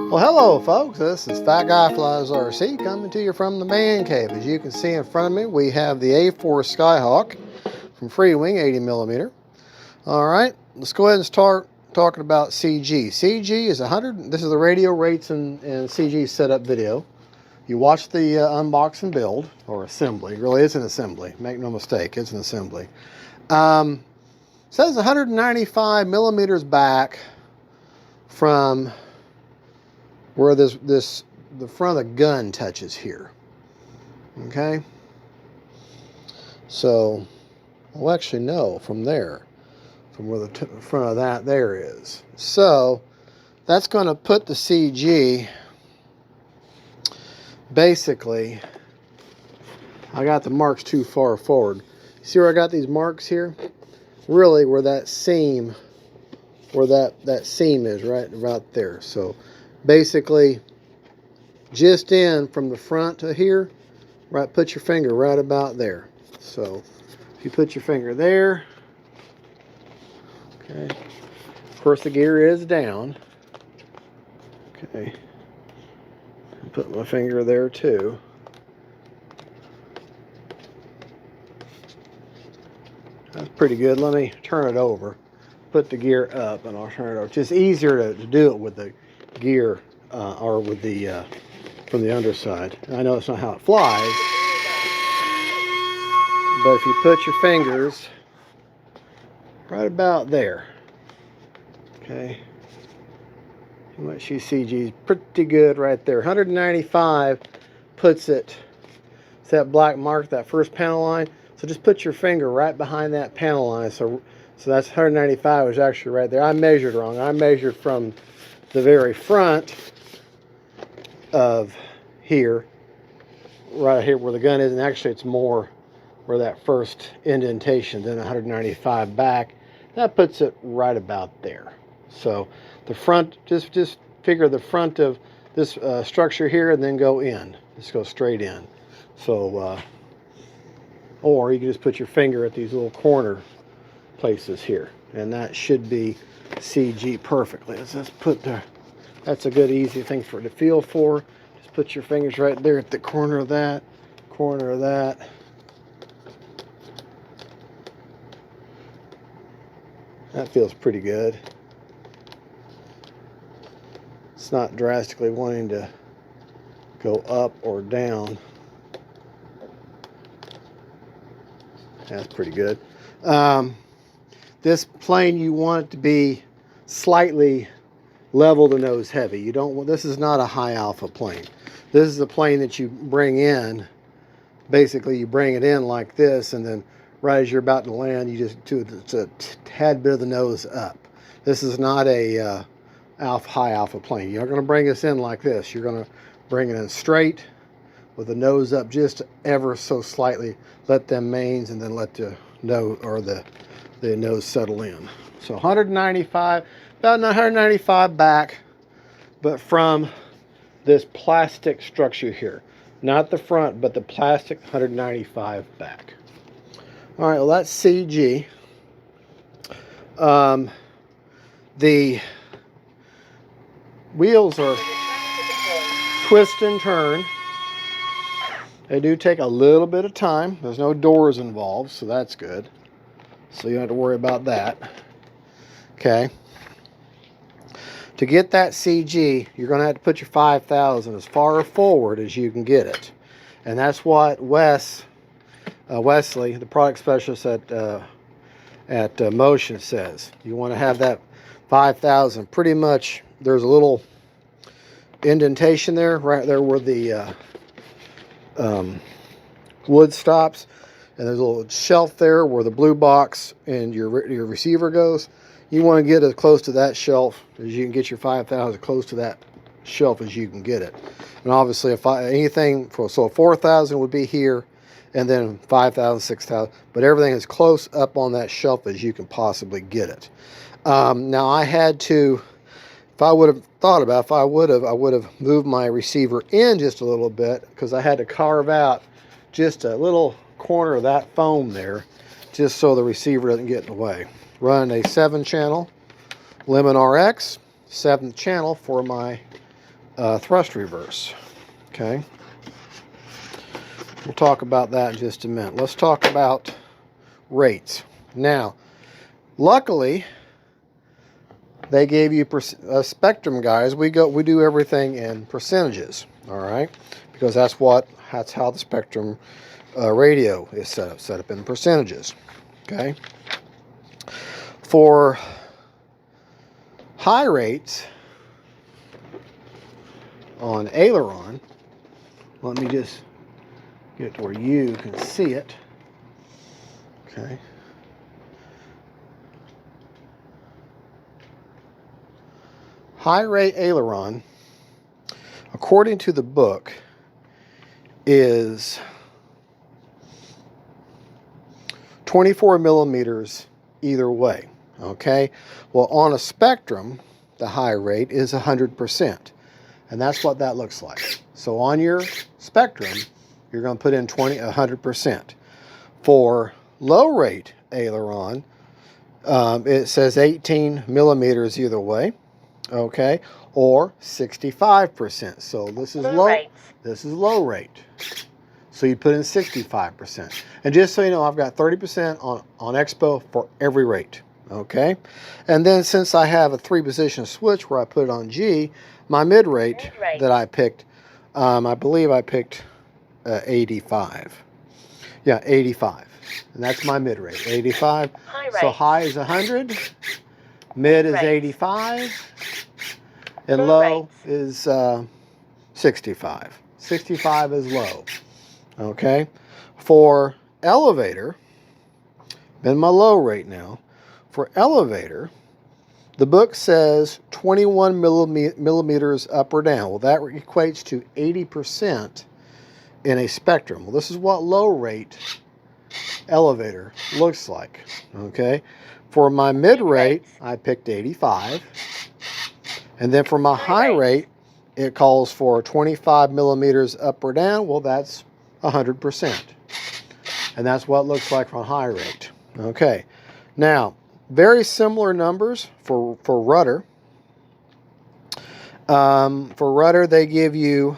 Well, hello folks, this is Fat Guy Flies RC coming to you from the man cave. As you can see in front of me, we have the A-4 SKYHAWK from FREEWING 80mm. Alright, let's go ahead and start talking about CG. CG is 100, this is the radio rates and CG setup video. You watch the unbox and build, or assembly. It really is an assembly, make no mistake, it's an assembly. Says 195 millimeters back from where the front of the gun touches here. Okay, so well, actually no, from there, from where the front of that there is. So that's going to put the CG basically. I got the marks too far forward. See where I got these marks here? Really, where that seam, that seam is, right about there. So basically, just in from the front to here, right, put your finger right about there. So if you put your finger there, okay, of course the gear is down, okay, put my finger there too. That's pretty good. Let me turn it over, put the gear up, and I'll turn it over. It's just easier to do it with the gear or with the from the underside. I know it's not how it flies, but if you put your fingers right about there, okay, you might see CG's pretty good right there. 195 puts it, it's that black mark, that first panel line. So just put your finger right behind that panel line. So that's 195 is actually right there. I measured wrong. I measured from the very front of here, right here where the gun is, and actually it's more where that first indentation, then 195 back. That puts it right about there. So the front, just figure the front of this structure here and then go in. Just go straight in. So, or you can just put your finger at these little corner places here, and that should be CG perfectly. Let's just put the, that's a good easy thing for it to feel for. Just put your fingers right there at the corner of that, corner of that. That feels pretty good. It's not drastically wanting to go up or down. That's pretty good. This plane, you want it to be slightly level to nose heavy. You don't want, this is not a high alpha plane. This is a plane that you bring in. Basically, you bring it in like this, and then right as you're about to land, you just do it's a tad bit of the nose up. This is not a high alpha plane. You're not going to bring this in like this. You're going to bring it in straight with the nose up just ever so slightly. Let them mains and then let the nose or the nose settle in. So 195, about 195 back, but from this plastic structure here. Not the front, but the plastic, 195 back. All right, well that's CG. The wheels are twist and turn. They do take a little bit of time. There's no doors involved, so that's good. So you don't have to worry about that. Okay. To get that CG, you're going to have to put your 5,000 as far forward as you can get it. And that's what Wesley, the product specialist at Motion, says. You want to have that 5,000 pretty much. There's a little indentation there, right there where the wood stops, and there's a little shelf there where the blue box and your receiver goes. You want to get as close to that shelf as you can get your 5,000, close to that shelf as you can get it. And obviously, if anything, so 4,000 would be here, and then 5,000, 6,000, but everything is close up on that shelf as you can possibly get it. Now I had to, if I would have thought about, if I would have moved my receiver in just a little bit, because I had to carve out just a little corner of that foam there, just so the receiver doesn't get in the way. Run a 7-channel Lemon RX, 7th channel for my thrust reverse. Okay. We'll talk about that in just a minute. Let's talk about rates. Now, luckily, they gave you spectrum, guys. We do everything in percentages, all right? Because that's how the spectrum radio is set up in percentages. Okay. For high rates on aileron, let me just get to where you can see it. Okay. High rate aileron, according to the book, is 24 millimeters either way. Okay. Well, on a spectrum, the high rate is 100%, and that's what that looks like. So on your spectrum, you're going to put in 100%. For low rate aileron, it says 18 millimeters either way. Okay, or 65%. So this is low. This is low rate. So you put in 65%. And just so you know, I've got 30% on Expo for every rate. Okay, and then since I have a 3-position switch where I put it on G, my mid rate that I picked, I believe I picked 85. Yeah, 85, and that's my mid rate, 85. So high is 100, mid is 85. And low is 65. 65 is low. Okay. For elevator, been my low rate now. For elevator, the book says 21 millimeters up or down. Well, that equates to 80% in a spectrum. Well, this is what low rate elevator looks like. Okay. For my mid rate, I picked 85. And then for my high rate, it calls for 25 millimeters up or down. Well, that's 100%. And that's what it looks like for high rate. Okay. Now, very similar numbers for rudder. For rudder, they give you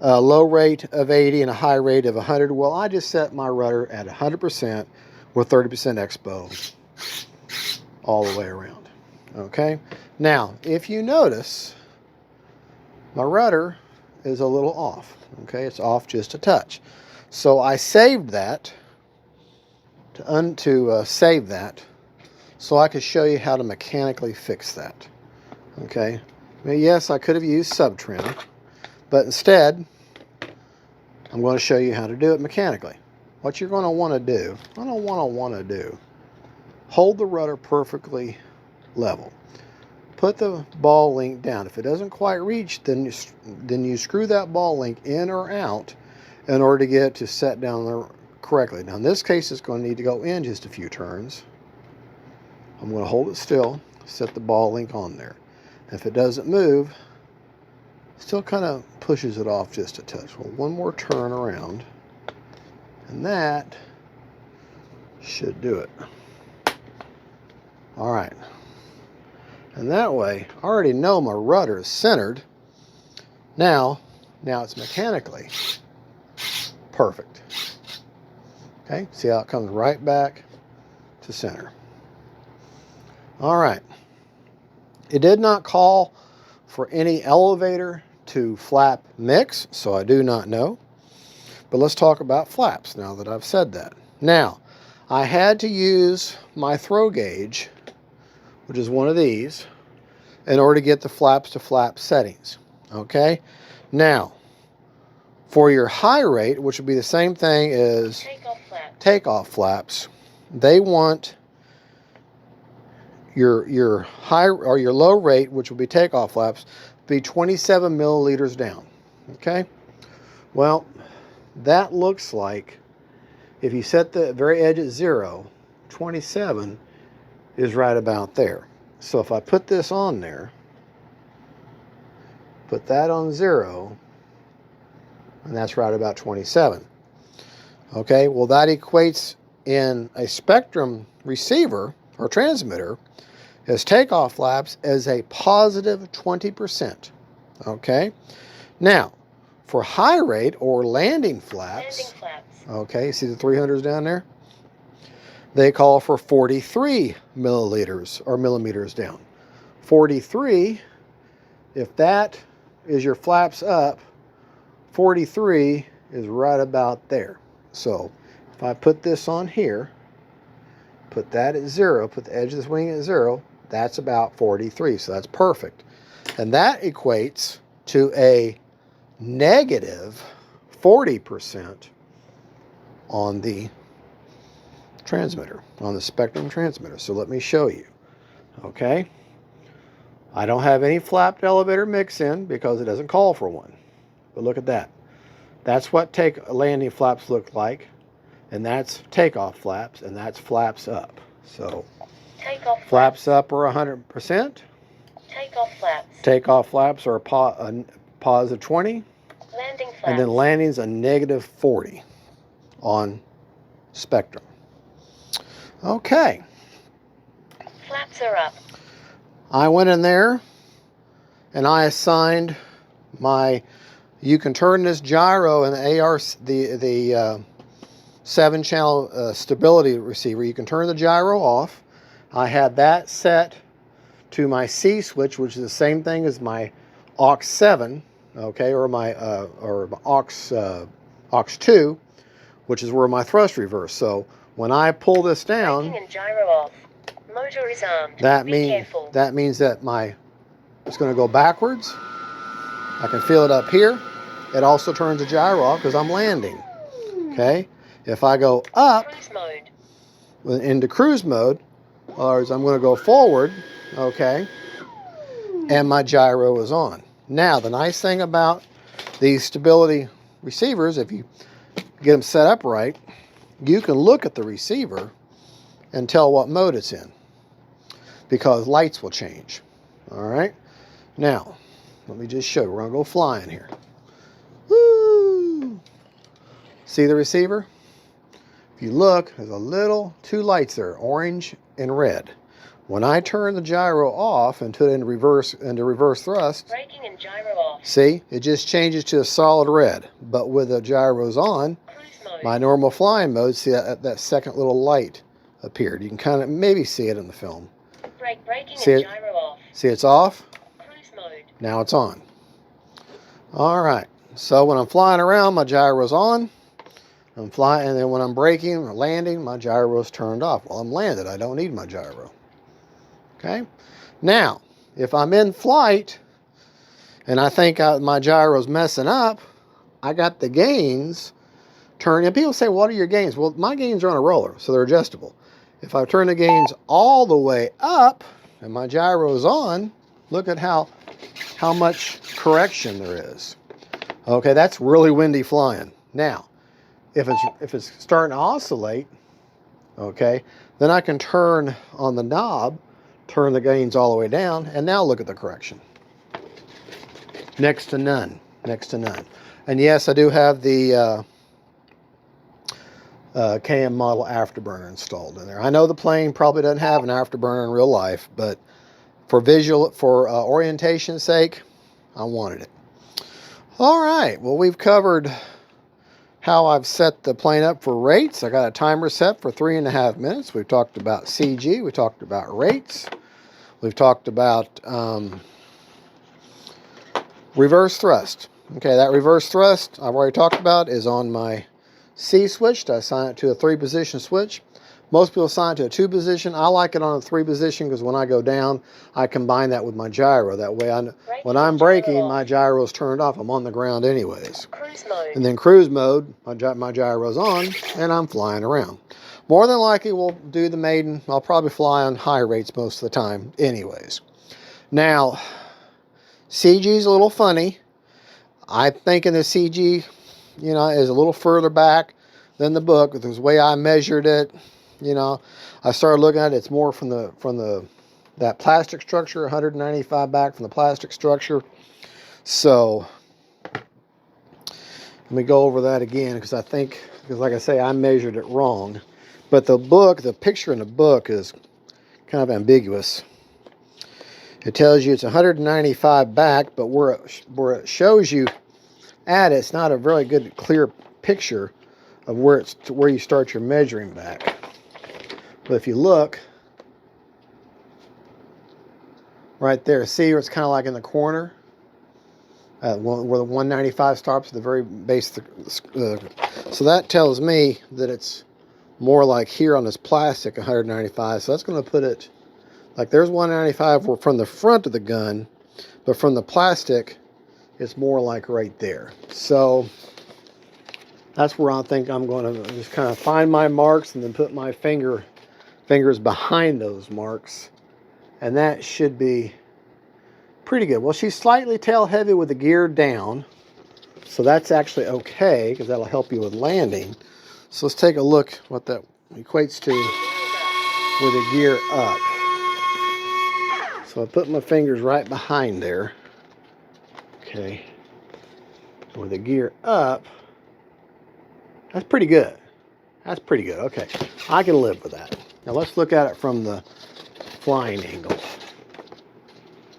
a low rate of 80 and a high rate of 100. Well, I just set my rudder at 100% with 30% expo all the way around. Okay. Now, if you notice, my rudder is a little off. Okay, it's off just a touch. So I saved that to save that, so I could show you how to mechanically fix that. Okay. Now, yes, I could have used sub trim, but instead, I'm going to show you how to do it mechanically. What you're going to want to do, hold the rudder perfectly level. Put the ball link down. If it doesn't quite reach, then you screw that ball link in or out in order to get it to set down there correctly. Now in this case, it's going to need to go in just a few turns. I'm going to hold it still, set the ball link on there. If it doesn't move, still kind of pushes it off just a touch. Well, one more turn around, and that should do it. All right. And that way, I already know my rudder is centered. Now it's mechanically perfect. Okay, see how it comes right back to center. All right. It did not call for any elevator to flap mix, so I do not know. But let's talk about flaps now that I've said that. Now, I had to use my throw gauge, which is one of these, in order to get the flaps to flap settings. Okay? Now, for your high rate, which would be the same thing as takeoff flaps, they want your high or your low rate, which will be takeoff flaps, be 27 milliliters down. Okay? Well, that looks like, if you set the very edge at 0, 27 is right about there. So if I put this on there, put that on 0, and that's right about 27. Okay, well that equates in a spectrum receiver or transmitter as takeoff flaps as a positive 20%. Okay. Now, for high rate or landing flaps, okay, see the 300s down there? They call for 43 milliliters or millimeters down. 43, if that is your flaps up, 43 is right about there. So if I put this on here, put that at 0, put the edge of this wing at 0, that's about 43. So that's perfect. And that equates to a negative 40% on the transmitter, on the Spectrum transmitter. So let me show you. Okay. I don't have any flapped elevator mix in because it doesn't call for one. But look at that. That's what landing flaps look like. And that's takeoff flaps, and that's flaps up. So Takeoff flaps up are 100%. Takeoff flaps are a positive 20. Landing flaps. And then landing's a negative 40 on Spectrum. Okay. Flaps are up. I went in there and I assigned my, you can turn this gyro and the 7-channel stability receiver. You can turn the gyro off. I had that set to my C switch, which is the same thing as my aux 7, okay, or my aux 2, which is where my thrust reverse. So when I pull this down, Braking and gyro off. Motor is armed. that Be means careful. that means that it's going to go backwards. I can feel it up here. It also turns the gyro off because I'm landing. Okay. If I go up Cruise mode. into cruise mode, or as I'm going to go forward, okay, and my gyro is on. Now, the nice thing about these stability receivers, if you get them set up right, you can look at the receiver and tell what mode it's in because lights will change. All right. Now, let me just show you. We're going to go flying here. Woo! See the receiver? If you look, there's two lights there, orange and red. When I turn the gyro off and put it into reverse thrust, Braking and gyro off. see, it just changes to a solid red. But with the gyros on, Cruise mode. my normal flying mode, see that second little light appeared. You can kind of maybe see it in the film. Braking See and it? gyro off. See it's off? Cruise mode. Now it's on. All right. So when I'm flying around, my gyro's on. I'm flying, and then when I'm braking or landing, my gyro's turned off. While I'm landed, I don't need my gyro. Okay. Now, if I'm in flight and I think my gyro's messing up, I got the gains turned. And people say, what are your gains? Well, my gains are on a roller, so they're adjustable. If I turn the gains all the way up and my gyro's on, look at how much correction there is. Okay, that's really windy flying. Now, if it's starting to oscillate, okay, then I can turn on the knob, turn the gains all the way down, and now look at the correction. Next to none. Next to none. And yes, I do have the KM model afterburner installed in there. I know the plane probably doesn't have an afterburner in real life, but for orientation's sake, I wanted it. All right, well, we've covered how I've set the plane up for rates. I got a timer set for 3.5 minutes. We've talked about CG. We talked about rates. We've talked about reverse thrust. Okay, that reverse thrust I've already talked about is on my C switch. I assign it to a 3-position switch. Most people assign it to a 2-position. I like it on a 3-position because when I go down, I combine that with my gyro. That way, when I'm braking, my gyro is turned off. I'm on the ground anyways. Cruise mode. And then cruise mode, my gyro's on, and I'm flying around. More than likely, we'll do the maiden. I'll probably fly on high rates most of the time anyways. Now, CG is a little funny. I'm thinking the CG, you know, is a little further back than the book. There's the way I measured it. You know, I started looking at it. It's more from that plastic structure, 195 back from the plastic structure. So let me go over that again because like I say, I measured it wrong. But the picture in the book is kind of ambiguous. It tells you it's 195 back, but where it shows you at, it's not a very good clear picture of where you start your measuring back. But if you look right there, see where it's kind of like in the corner, where the 195 stops at the very base. So that tells me that it's more like here on this plastic, 195. So that's going to put it like there's 195 from the front of the gun, but from the plastic, it's more like right there. So that's where I think I'm going to just kind of find my marks and then put my fingers behind those marks. And that should be pretty good. Well, she's slightly tail heavy with the gear down. So that's actually okay, because that'll help you with landing. So let's take a look what that equates to with the gear up. So I put my fingers right behind there. Okay. With the gear up, that's pretty good. That's pretty good. Okay. I can live with that. Now let's look at it from the flying angle.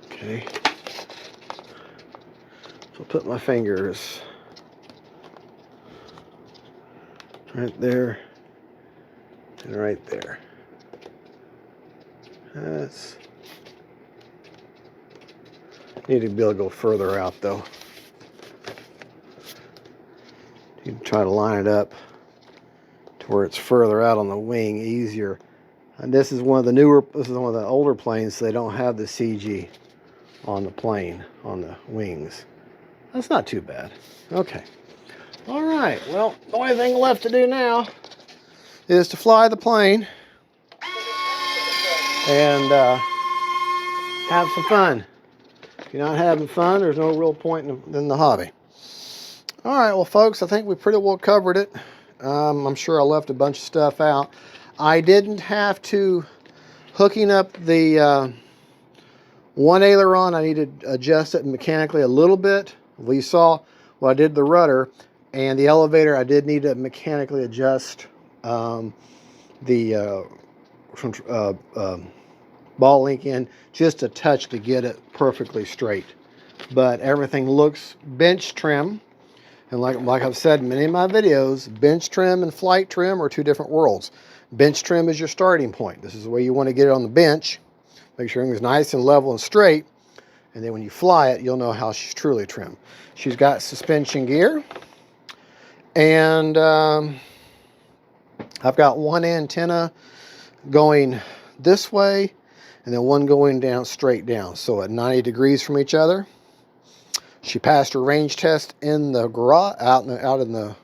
Okay. So I'll put my fingers right there and right there. That's need to be able to go further out though. You can try to line it up to where it's further out on the wing, easier. And this is one of the older planes, so they don't have the CG on the plane, on the wings. That's not too bad. Okay. All right. Well, the only thing left to do now is to fly the plane and have some fun. If you're not having fun, there's no real point in the hobby. All right, well, folks, I think we pretty well covered it. I'm sure I left a bunch of stuff out. I didn't have to hooking up the one aileron. I needed to adjust it mechanically a little bit. We saw well, I did the rudder and the elevator. I did need to mechanically adjust the ball link in just a touch to get it perfectly straight. But everything looks bench trim. And like I've said in many of my videos, bench trim and flight trim are two different worlds. Bench trim is your starting point. This is the way you want to get it on the bench. Make sure everything's nice and level and straight. And then when you fly it, you'll know how she's truly trimmed. She's got suspension gear. And I've got one antenna going this way and then one going down straight down. So at 90 degrees from each other. She passed her range test in the garage, out in the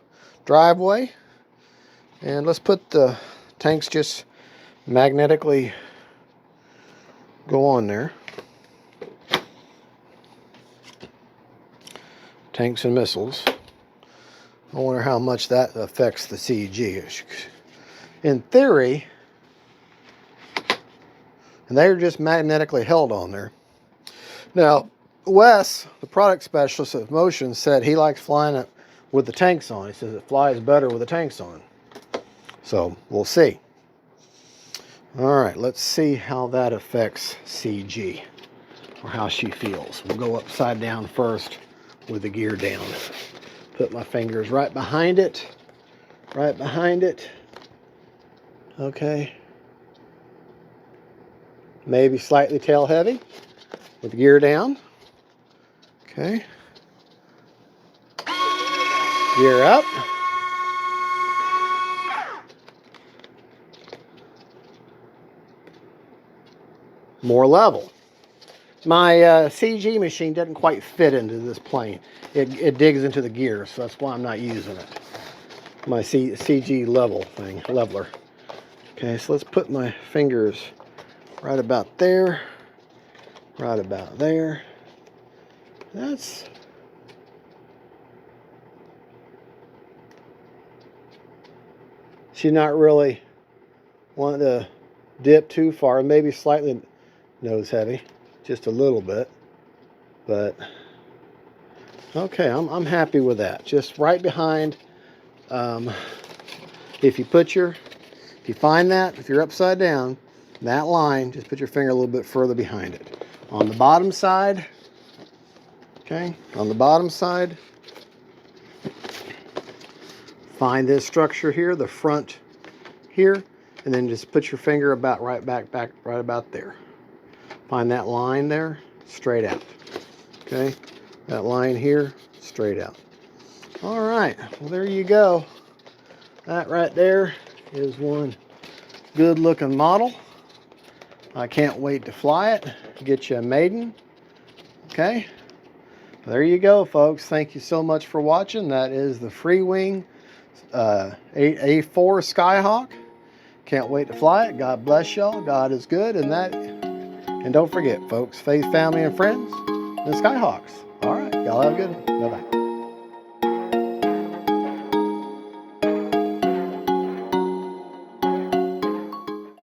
driveway. And let's put the tanks just magnetically go on there. Tanks and missiles. I wonder how much that affects the CG. In theory, and they're just magnetically held on there. Now, Wes, the product specialist at Motion, said he likes flying it with the tanks on. He says it flies better with the tanks on. So we'll see. All right, let's see how that affects CG or how she feels. We'll go upside down first with the gear down. Put my fingers right behind it. Right behind it. Okay. Maybe slightly tail heavy with the gear down. Okay. Gear up. More level. My CG machine doesn't quite fit into this plane. It digs into the gear, so that's why I'm not using it. My CG leveler. Okay, so let's put my fingers right about there. Right about there. That's she's not really wanting to dip too far, maybe slightly nose heavy, just a little bit, but okay, I'm happy with that. Just right behind. If you find that, if you're upside down, that line, just put your finger a little bit further behind it. On the bottom side, okay, on the bottom side, find this structure here, the front here, and then just put your finger about right about there. Find that line there, straight out. Okay, that line here, straight out. All right, well, there you go. That right there is one good looking model. I can't wait to fly it, get you a maiden. Okay, there you go, folks. Thank you so much for watching. That is the FREEWING A-4 SKYHAWK. Can't wait to fly it. God bless y'all. God is good. And don't forget, folks, faith, family, and friends, and SKYHAWKs. All right, y'all have a good one. Bye-bye.